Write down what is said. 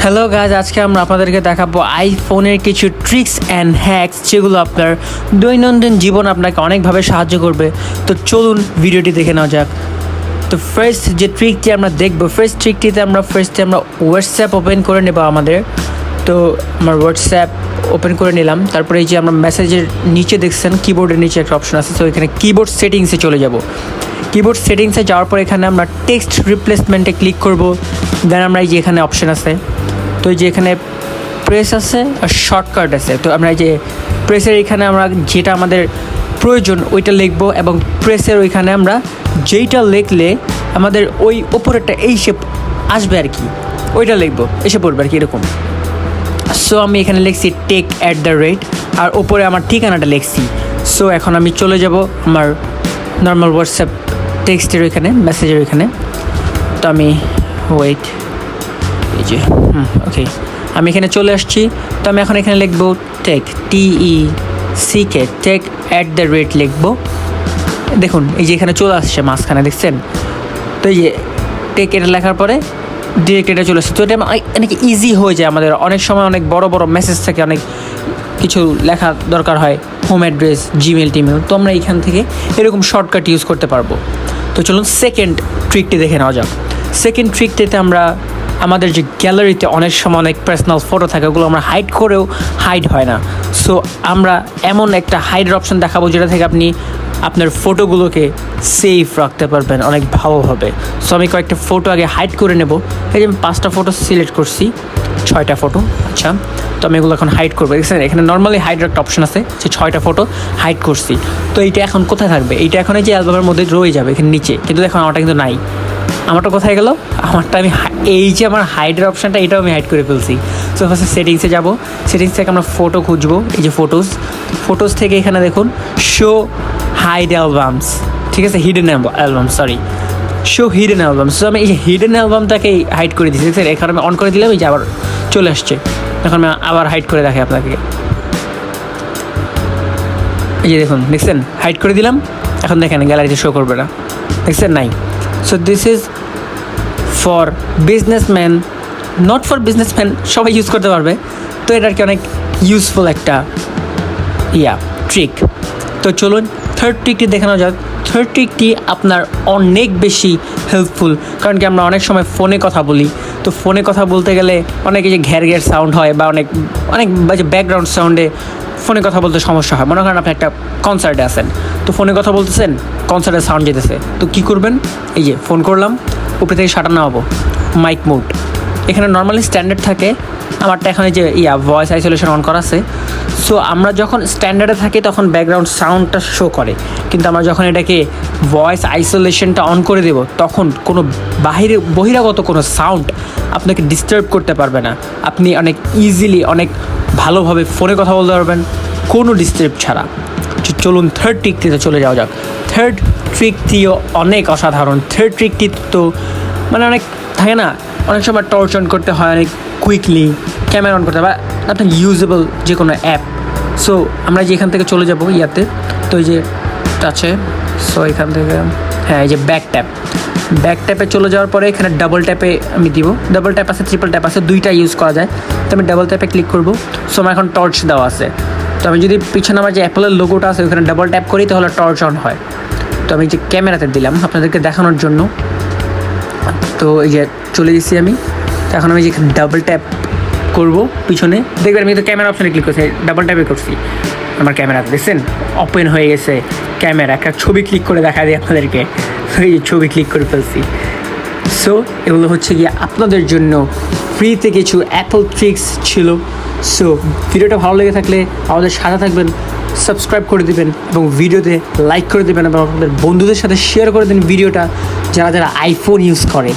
Hello guys, আজকে আমরা আপনাদেরকে দেখাবো আইফোনের কিছু ট্রিক্স অ্যান্ড হ্যাকস যেগুলো আপনার দৈনন্দিন জীবন আপনাকে অনেকভাবে সাহায্য করবে। তো চলুন ভিডিওটি দেখে নেওয়া যাক। তো ফার্স্ট যে ট্রিকটি আমরা দেখবো, ফার্স্ট ট্রিকটিতে আমরা হোয়াটসঅ্যাপ ওপেন করে নেব আমাদের। তো আমার হোয়াটসঅ্যাপ ওপেন করে নিলাম। তারপরে এই যে আমরা মেসেজের নিচে দেখছেন কিবোর্ডের নিচে একটা অপশন আছে, তো এখানে কিবোর্ড সেটিংসে চলে যাব। কিবোর্ড সেটিংসে যাওয়ার পর এখানে আমরা টেক্সট রিপ্লেসমেন্টে ক্লিক করব। দেন আমরা এই যে এখানে অপশন আছে, তো এই যে এখানে প্রেস আছে আর শর্টকাট আছে। তো আমরা এই যে প্রেসের এখানে আমরা যেটা আমাদের প্রয়োজন ওইটা লিখব, এবং প্রেসের ওইখানে আমরা যেইটা লিখলে আমাদের ওই ওপরেরটা এই শেপ আসবে আর কি, ওইটা লিখবো, এসে পড়বে আর কি এরকম। সো আমি এখানে লিখছি @, আর ওপরে আমার ঠিকানাটা লিখছি। সো এখন আমি চলে যাব আমার নর্মাল হোয়াটসঅ্যাপ টেক্সটের ওইখানে, মেসেজের ওইখানে। তো আমি ওয়েট, এই যে ওকে, আমি এখানে চলে আসছি। তো আমি এখন এখানে লিখবো টেক, টেক লিখবো। দেখুন এই যে এখানে চলে আসছে মাঝখানে, দেখছেন? তো এই যে টেক এটা লেখার পরে ডিরেক্ট এটা চলে আসছে। তো এটা অনেক ইজি হয়ে যায় আমাদের। অনেক সময় অনেক বড় বড় মেসেজ থাকে, অনেক কিছু লেখা দরকার হয়, হোম অ্যাড্রেস, জিমেল টিমেল, তো আমরা এখান থেকে এরকম শর্টকাট ইউজ করতে পারবো। তো চলুন সেকেন্ড ট্রিকটি দেখে নেওয়া যাক। সেকেন্ড ট্রিকটিতে আমরা আমাদের যে গ্যালারিতে অনেক সময় অনেক পার্সোনাল ফটো থাকে, ওগুলো আমরা হাইড করেও হাইড হয় না। সো আমরা এমন একটা হাইডের অপশন দেখাবো যেটা থেকে আপনি আপনার ফটোগুলোকে সেফ রাখতে পারবেন অনেক ভালোভাবে। সো আমি কয়েকটা ফটো আগে হাইড করে নেব। এই যে আমি 5টা ফটো সিলেক্ট করছি, 6টা ফটো। আচ্ছা, তো আমি এগুলো এখন হাইড করবো। দেখছেন এখানে নর্মালি হাইডের একটা অপশন আছে, যে 6টা ফটো হাইড করছি। তো এইটা এখন কোথায় থাকবে? এইটা এখন এই যে অ্যালবামের মধ্যে রয়ে যাবে এখানে নিচে, কিন্তু দেখুন আমারটা কিন্তু নাই। আমারটা কোথায় গেল? আমারটা আমি এই যে আমার হাইডের অপশানটা, এটাও আমি হাইড করে ফেলছি। সো ফার্স্টে সেটিংসে যাব। সেটিংস থেকে আমরা ফটো খুঁজবো, এই যে ফটোস থেকে এখানে দেখুন শো হাইড অ্যালবামস, ঠিক আছে, hidden album, show hidden albums. So আমি এই যে হিডেন অ্যালবামটাকে হাইড করে দিচ্ছি। দেখছেন এখানে আমি অন করে দিলাম, এই যে আবার চলে আসছে। এখন আমি আবার হাইড করে দেখাই আপনাকে। এই যে দেখুন, দেখছেন হাইড করে দিলাম, এখন দেখেন গ্যালারিতে শো করবে না, দেখছেন নাই। So this is for businessman, not for businessman, সবাই ইউজ করতে পারবে। তো এটা আর কি অনেক ইউজফুল একটা ট্রিক। তো চলুন থার্ড ট্রিকটি দেখানো যাক। থার্ড ট্রিকটি আপনার অনেক বেশি হেল্পফুল, কারণ কি আমরা অনেক সময় ফোনে কথা বলি। তো ফোনে কথা বলতে গেলে অনেকে যে ঘ্যার সাউন্ড হয়, বা অনেক বাজে ব্যাকগ্রাউন্ড সাউন্ডে ফোনে কথা বলতে সমস্যা হয়। মনে করেন আপনি একটা কনসার্টে আছেন, তো ফোনে কথা বলতেছেন, কনসার্টের সাউন্ড যেতেছে, তো কী করবেন? এই যে ফোন করলাম, উপরে থেকে শাটার নামাবো, মাইক মোড এখানে নর্মালি স্ট্যান্ডার্ড থাকে। আমারটা এখন এই যে ভয়েস আইসোলেশন অন করা আছে। সো আমরা যখন স্ট্যান্ডার্ডে থাকি তখন ব্যাকগ্রাউন্ড সাউন্ডটা শো করে, কিন্তু আমরা যখন এটাকে ভয়েস আইসোলেশনটা অন করে দেব, তখন কোনো বহিরাগত কোনো সাউন্ড আপনাকে ডিস্টার্ব করতে পারবে না। আপনি অনেক ইজিলি, অনেক ভালোভাবে ফোনে কথা বলতে পারবেন কোনো ডিস্টার্ব ছাড়া। চলুন থার্ড ট্রিকটিতে চলে যাওয়া যাক। থার্ড ট্রিকটিও অনেক অসাধারণ। থার্ড ট্রিকটি তো মানে অনেক থাকে না, অনেক সময় টর্চ অন করতে হয় অনেক কুইকলি, ক্যামেরা অন করতে হয়, বা আপনার ইউজেবল যে কোনো অ্যাপ। সো আমরা যে এখান থেকে চলে যাব ইয়াতে, তো এই যে আছে, সো এখান থেকে এই যে ব্যাক ট্যাপে চলে যাওয়ার পরে এখানে ডাবল ট্যাপে আমি দিব। ডাবল ট্যাপ আছে, ট্রিপল ট্যাপ আছে, দুইটা ইউজ করা যায়। তো আমি ডাবল ট্যাপে ক্লিক করব। সো আমার এখন টর্চ দেওয়া আছে। তো আমি যদি পিছনে আমার যে অ্যাপলের লোগোটা আছে ওখানে ডাবল ট্যাপ করি, তাহলে টর্চ অন হয়। তো আমি যে ক্যামেরাতে দিলাম আপনাদেরকে দেখানোর জন্য। তো এই যে চলে গেছি আমি। তো এখন আমি যে ডাবল ট্যাপ করবো পিছনে, দেখবেন আমি তো ক্যামেরা অপশানে ক্লিক করছি, ডাবল ট্যাপে করছি, আমার ক্যামেরাতে দেখছেন ওপেন হয়ে গেছে ক্যামেরা। একটা ছবি ক্লিক করে দেখা দিই আপনাদেরকে, এই যে ছবি ক্লিক করে ফেলছি। সো এগুলো হচ্ছে গিয়ে আপনাদের জন্য ফ্রিতে কিছু অ্যাপল ট্রিক্স ছিল। সো ভিডিওটা ভালো লেগে থাকলে আমাদের সাথে থাকবেন, সাবস্ক্রাইব করে দেবেন, এবং ভিডিওতে লাইক করে দেবেন, এবং আপনাদের বন্ধুদের সাথে শেয়ার করে দেন ভিডিওটা, যারা আইফোন ইউজ করে।